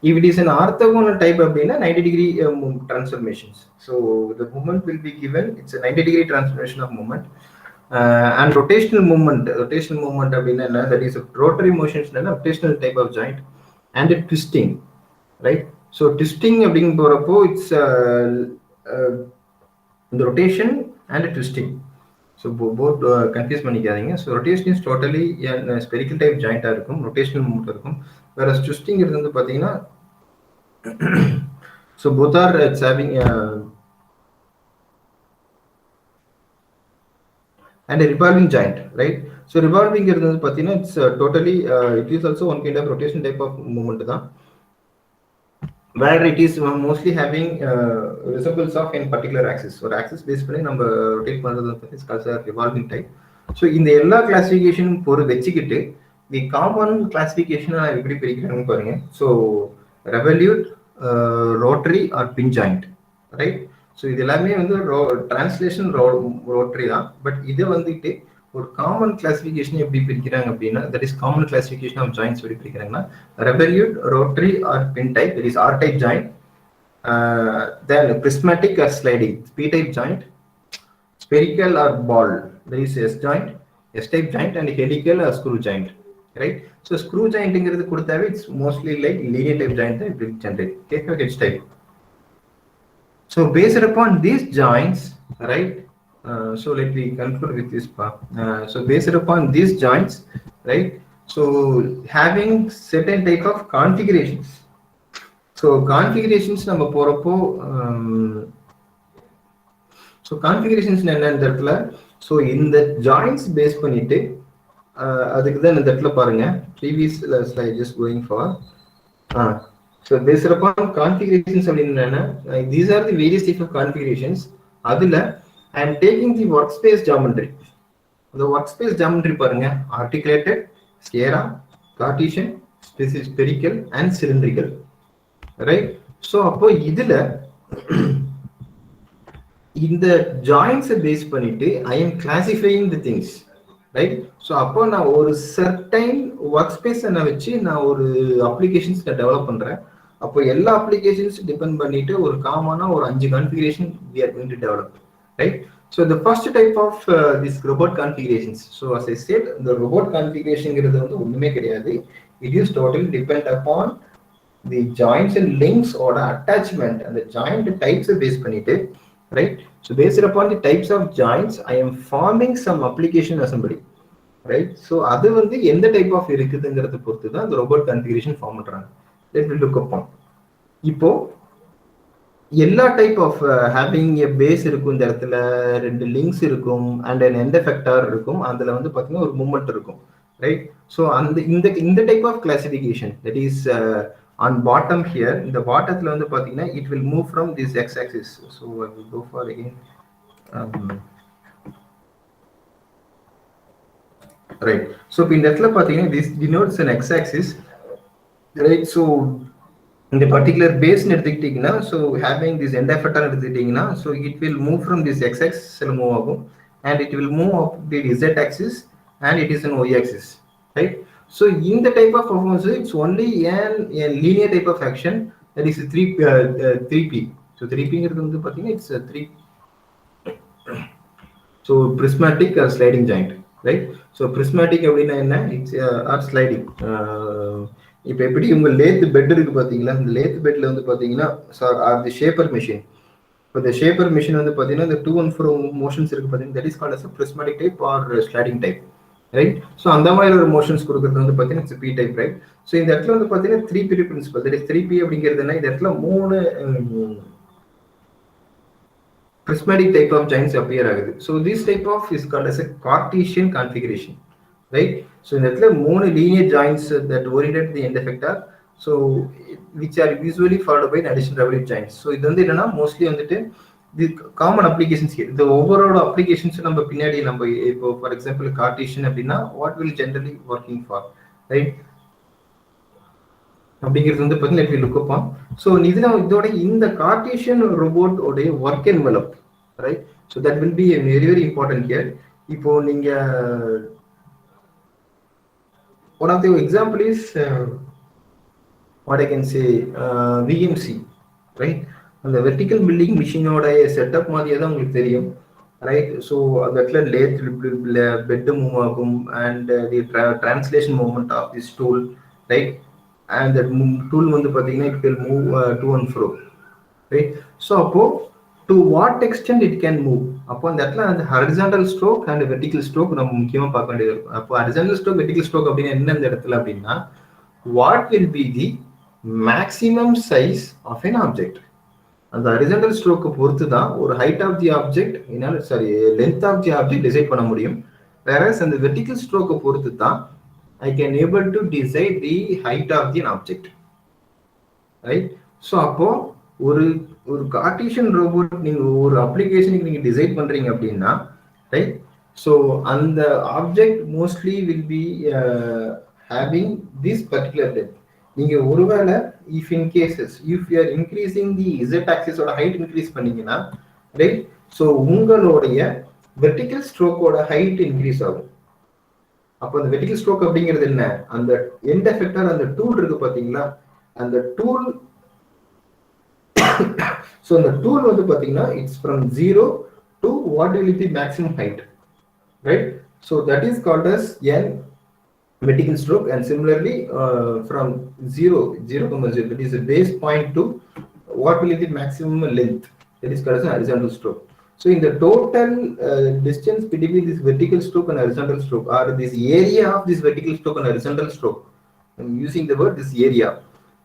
If it is an orthogonal type அப்படின்னா 90-degree transformations. So the movement will be given, it's a 90-degree transformation of movement. And rotational movement அப்படின்னா என்ன, that is a rotary motions, rotational type of joint, and a twisting, right? So twisting அப்படிங்க போறப்போ it's the rotation and a twisting. So both confuse பண்ணிக்காதீங்க. So rotation is totally a spherical type joint இருக்கும், rotational movement இருக்கும். Whereas twisting வந்து பாத்தீங்கன்னா so both are it's having and a revolving joint, right? So revolving வந்து பாத்தீங்கன்னா it's totally it is also one kind of rotation type of movement தான், where it is mostly having resemblance of in particular axis. ஒரு axis base பண்ணி நம்ம rotate பண்றது is called a revolving type. So இந்த எல்லா classification பொறு வெச்சிக்கிட்டு the common classification நான் எப்படி பிரிக்கிறேன்னு பாருங்க. So revolute, rotary or pin joint, right? So இது எல்லாமே வந்து translation rotary தான், பட் இதை வந்துட்டு ஒரு காமன் கிளாசிஃபிகேஷன் எப்படி பிரிக்கிறாங்க அப்படின்னா, that is common classification of joints எப்படி பிரிக்கிறாங்கன்னா revolute, rotary or pin type, that is R type joint, then prismatic or sliding P type joint, spherical or ball, that is S joint, S type joint, and helical or screw joint, right? So screw jointங்கிறது கொடுத்தாவே it's mostly like linear type joint that will generate, okay, H type. So based upon these joints, right? So let me conclude with this part. So based upon these joints, right? So having certain type of configurations. So configurations நம்ம போறப்போ so configurations என்னன்னு இடத்துல, so இந்த joints base பண்ணிட்டு அதுக்கு தான் இந்த இடத்துல பாருங்க previous slide just going for so based upon configurations அப்படின்னா these are the various type of configurations. அதுல I am taking the workspace geometry. The workspace geometry பாருங்க articulated, scera, Cartesian, spherical and cylindrical, right? So அப்போ இதுல இந்த joints base பண்ணிட்டு I am classifying the things, right? So அப்போ நான் ஒரு certain workspace நான் வச்சு நான் ஒரு applications டெவலப் பண்றேன். அப்போ எல்லா applications டிபெண்ட் பண்ணிட்டு ஒரு காமனா ஒரு 5 configuration we are going to develop, right? So the first type of this robot configurations. So as I said, the robot configuration ங்கிறது வந்து ஒண்ணுமே கிடையாது. It is totally depend upon the joints and links or attachment and the joint types base பண்ணிட்டு, right? So based upon the types of joints, I am forming some application assembly, right? So அது வந்து எந்த type of இருக்குதுங்கிறத பொறுத்து தான் the robot configuration form பண்றாங்க. Let me look upon. இப்போ எல்லா type of having a base இருக்கும், இந்த இடத்துல 2 லிங்க்ஸ் இருக்கும் அண்ட் an end effector இருக்கும், அதுல வந்து பாத்தீங்கன்னா ஒரு மூமெண்ட் இருக்கும், ரைட்? ஸோ அந்த இந்த type of classification that is on bottom here, இந்த பாட்டத்துல வந்து பாத்தீங்கன்னா it will move from this x axis. So I will go for again right. So இப்போ இந்த இடத்துல பாத்தீங்கன்னா this denotes an x axis, right? So இந்த பர்டிகுலர் பேஸ் எடுத்துக்கிட்டீங்கன்னா, so having this end effector எடுத்துக்கிட்டீங்கன்னா, so it will move from this X ஆக்சிஸ்ல move ஆகும் and it will move up the Z axis and it is an Y axis, right? So இந்த type of performance it's only an linear type of action, that is 3p. So 3pங்கிறது வந்து பார்த்தீங்கன்னா it's 3. So prismatic or sliding joint, right? So prismatic அப்படின்னா என்ன? It's R sliding. இப்போ எப்படி உங்க lathe bed இருக்கு பாத்தீங்களா, இந்த லேத் பெட்ல வந்து பாத்தீங்கன்னா ஆர் தி ஷேப்பர் மெஷின். இப்போ இந்த ஷேப்பர் மெஷின் வந்து பாத்தீங்கன்னா இந்த 2 and 4 மோஷன்ஸ் இருக்கு பாத்தீங்கன்னா, that is called as prismatic type or sliding type, right? So அந்த மாதிரி ஒரு மோஷன்ஸ் கொடுக்கறது வந்து பாத்தீங்கன்னா it's P type, right? So இந்த இடத்துல வந்து பாத்தீங்கன்னா 3p principal, that is 3p அப்படிங்கிறது என்ன? இந்த இடத்துல 3 prismatic type of joints appear ஆகுது. So this type of is called as Cartesian configuration, right? So in that 3 linear joints that oriented the end effector, so which are usually followed by an additional revolute joints. So இது வந்து என்னன்னா mostly வந்துட்டு the common applications here, the overall applications நம்ம பின்னாடி நம்ம இப்போ for example cartesian அப்படின்னா what will generally working for, right? அப்படிங்கிறது வந்து பார்த்தீங்கன்னா let me look upon. So இதோட இந்த cartesian robot உடைய work envelope, right? So that will be a very very important here. இப்போ நீங்க one of the example is what I can say VMC, right? அந்த vertical building machine ஓட setup மாதிரியே தான் உங்களுக்கு தெரியும், ரைட்? ஸோ அந்த இடத்துல லேத் பெட் மூவ் ஆகும் and the translation movement of this tool, right? And that tool வந்து பார்த்தீங்கன்னா it will move to and fro, right? So அப்போ to what extent it can move, அப்போ அந்த இடத்துல அந்த horizontal stroke and vertical stroke நம்ம முக்கியமா பார்க்க வேண்டியது இருக்கும். அப்போ ஹரிசாண்டல் ஸ்ட்ரோக் வெர்டிகல் ஸ்ட்ரோக் அப்படின்னு என்ன இந்த இடத்துல அப்படின்னா, what will be the maximum size of an object. அந்த ஹரிசாண்டல் ஸ்ட்ரோக்கை பொறுத்து தான் ஒரு height of the object length of the object decide பண்ண முடியும். வேறஸ் அந்த வெர்டிகல் ஸ்ட்ரோக்கை பொறுத்து தான் I can able to decide the height of the object, right? So அப்போ ஒரு கார்ட்டீசியன் ரோபோட் நீங்க ஒரு அப்ளிகேஷனுக்கு நீங்க டிசைன் பண்றீங்க அப்படின்னா, ரைட்? ஸோ அந்த object mostly will be having this particular length. நீங்க ஒருவேளை if in cases if you are increasing the Z ஆக்சிஸோட ஹைட் இன்க்ரீஸ் பண்ணீங்கன்னா, ரைட்? ஸோ உங்களுடைய வெர்டிகல் ஸ்ட்ரோக்கோட ஹைட் இன்க்ரீஸ் ஆகும். அப்போ அந்த வெர்டிகல் ஸ்ட்ரோக் அப்படிங்கிறது என்ன? அந்த எண்ட் எஃபெக்டர் அந்த டூல் இருக்கு பாத்தீங்களா, அந்த டூல் so the tool வந்து பாத்தீங்கன்னா it's from 0 to what will be maximum height, right? So that is called as n vertical stroke, and similarly from 0 that is a base point to what will be maximum length, that is called as horizontal stroke. So in the total distance between this vertical stroke and horizontal stroke, or this area of this vertical stroke and horizontal stroke, I'm using the word this area,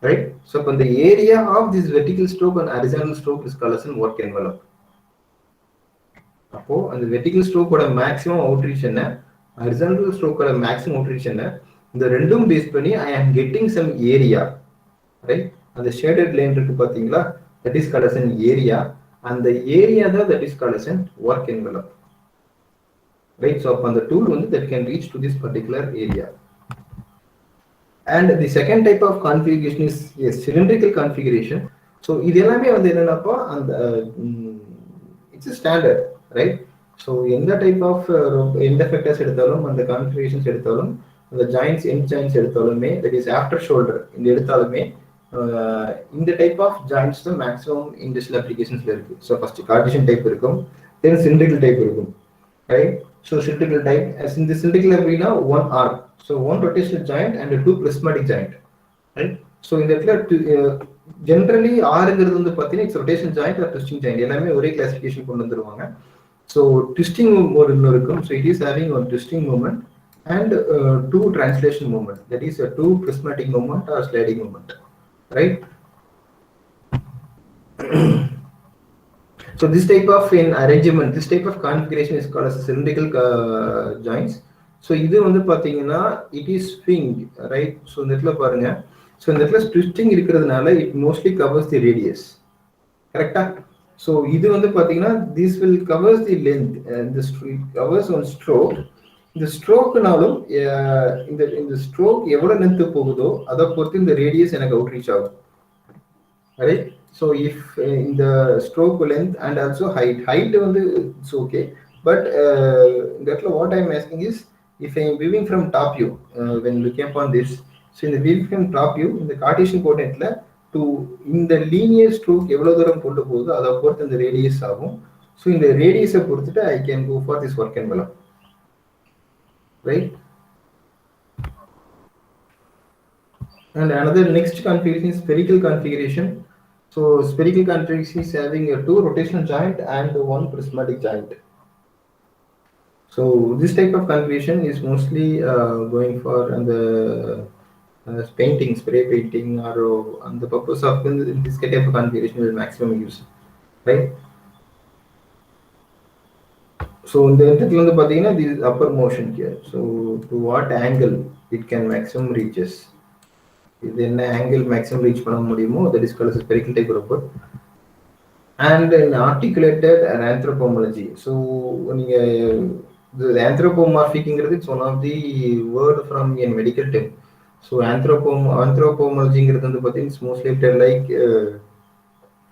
right? So from the area of this vertical stroke and horizontal stroke is called as a work envelope. அப்போ அந்த vertical stroke ஓட maximum outreach என்ன, horizontal stroke ஓட maximum outreach என்ன, இந்த ரெண்டும் base பண்ணி I am getting some area, right? அந்த shaded line இருக்கு பாத்தீங்களா, that is called as an area, and the area that is called as a work envelope, right? So upon the tool வந்து that can reach to this particular area. And the second type of configuration is a cylindrical configuration. So இது எல்லாமே வந்து என்னன்னாப்பா அந்த it's a standard, right? So எந்த type of எந்த factors எடுத்தாலும் அந்த configurations எடுத்தாலும் அந்த ஜாயின்ட்ஸ் எண்ட் ஜாயின்ட்ஸ் எடுத்தாலுமே, தட் இஸ் ஆஃப்டர் ஷோல்டர் இந்த எடுத்தாலுமே இந்த டைப் ஆஃப் ஜாயின்ட்ஸ் தான் மேக்ஸிமம் இண்டஸ்ட்ரியல் அப்ளிகேஷன்ஸ்ல இருக்கு. ஸோ ஃபர்ஸ்ட் கார்ட்டீசியன் டைப் இருக்கும், தென் சிலிண்ட்ரிக்கல் டைப் இருக்கும், ரைட்? ஸோ சிலிண்ட்ரிக்கல் டைப் இந்த சிலிண்ட்ரிக்கல் அப்படின்னா 1 arc, so one rotational joint and 2 prismatic joint, right? So in the generally R-ங்கிறது வந்து பாத்தீங்கன்னா it's rotational joint or twisting joint, எல்லாமே ஒரே classification கொண்டு வந்துருவாங்க. So twisting ஒரு இருக்கும், so it is having one twisting moment and 2 translation moment, that is a 2 prismatic moment or sliding moment, right? So this type of in arrangement, this type of configuration is called as cylindrical joints. So இது வந்து பாத்தீங்கன்னா it is swing, right? So இந்த இடத்துல பாருங்க, so இந்த இடத்துல twisting இருக்கிறதுனால it mostly covers the radius, கரெக்டா? So இது வந்து பாத்தீங்கன்னா this will covers the length, this covers on stroke. இந்த ஸ்ட்ரோக்னாலும் இந்த ஸ்ட்ரோக் எவ்வளவு லென்த் போகுதோ அதை பொறுத்து இந்த ரேடியஸ் எனக்கு அவுட்ரீச் ஆகும், right? So if in the stroke length and also height வந்து it's okay, but that's what I'm asking is if I'm viewing from top view, when looking upon this, so in the view from top view in the Cartesian coordinateல to இந்த linear stroke எவ்வளவு தூரம் கொண்டு போகுதோ அதை பொறுத்து இந்த radius ஆகும். So இந்த ரேடியஸை பொறுத்துட்டு I can go for this work envelope, right? And another next configuration is spherical configuration. So spherical configuration is having a 2 rotational joint and 1 prismatic joint. So this type of configuration is mostly going for the painting, spray painting, or on the purpose of this type of configuration will maximum use, right? So in the this is upper motion here. So to what angle it can maximum reaches. இது என்ன angle maximum reach பண்ண முடியுமோ that is called as spherical type robot. And in articulated and anthropomorphy. So நீங்க the anthropomorphic it's one of the word from a medical term. So anthropomorphy வந்து பாத்தீங்கன்னா it's mostly like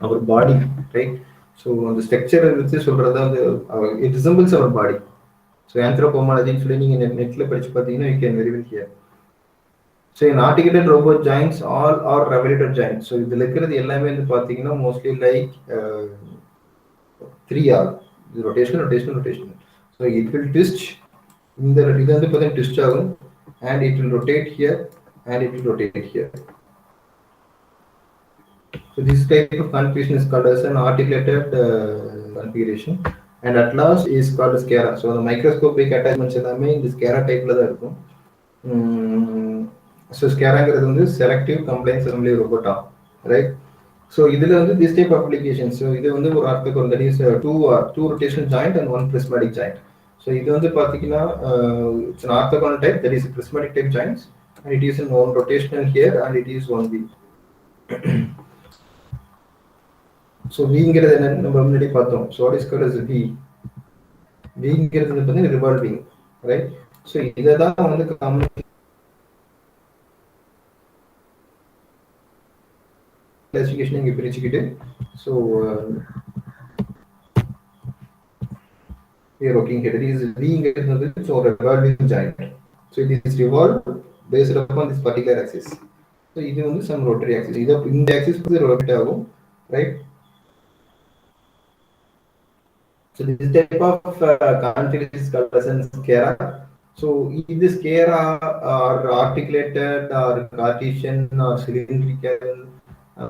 our body, right? So the structure வச்சு சொல்றது வந்து it resembles our body. So anthropomorphy சொல்லி நீங்க நெட்ல படிச்சு பாத்தீங்கன்னா you can very well hear. So in articulated robot joints all are revoluted joints. So இதுல இருக்கிறது எல்லாமே வந்து பாத்தீங்கன்னா mostly like 3R, rotational. So it will twist in the இது வந்து பாத்தீங்கன்னா twist ஆகும் and it will rotate here and it will rotate here. So this type of configuration is called as an articulated configuration, and at last is called as SCARA. So the microscopic attachments எல்லாமே இந்த SCARA typeல தான் இருக்கும். So SCARAங்கிறது வந்து selective compliance assembly robot, right? So இதுல வந்து this type of application. So இது வந்து ஒரு article that is two rotational joint and one prismatic joint. So இது வந்து பாத்தீங்கன்னா it's an orthogonal type, that is a prismatic type joints, and it is in one rotational here and it is one V. So Vங்கிறது என்ன நம்ம முன்னாடி பார்த்தோம். So what is called as V? Vங்கிறது வந்து பாத்தீங்கன்னா revolving, right? So இத தான் வந்து classification இங்க பிரிச்சுக்கிட்டு so we are working here. It is V so revolving joint. So it is revolved based upon this particular axis. So இது வந்து some rotary axis. இது இந்த axis வந்து rotate ஆகும், right? So this type of configuration is called as SCARA. So if this SCARA are articulated or Cartesian or cylindrical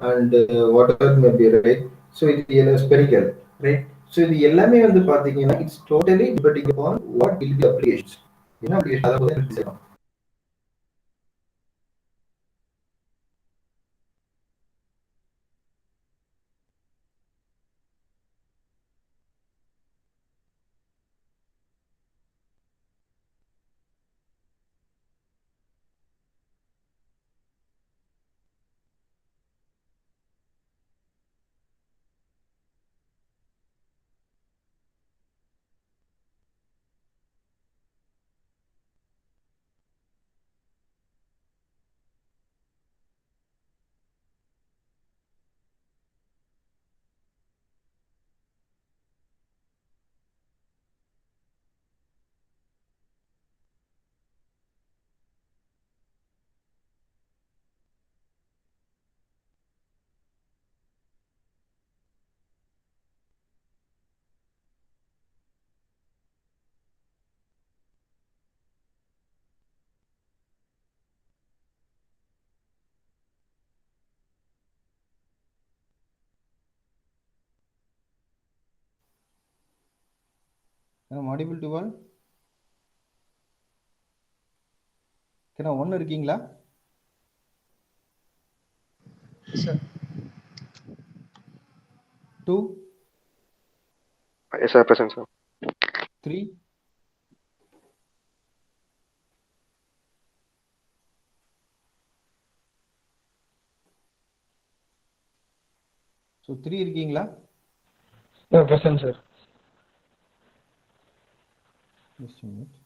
and whatever may be, right? So it is spherical, right? So இது எல்லாமே வந்து பாத்தீங்கன்னா it's totally depending upon what will be applications. என்ன application அதாவது I'm audible to all? Can I one இருக்கீங்களா?
Sir.
2,
Yes, sir. Present, sir.
3, so 3 இருக்கீங்களா?
present, sir.
Just a minute.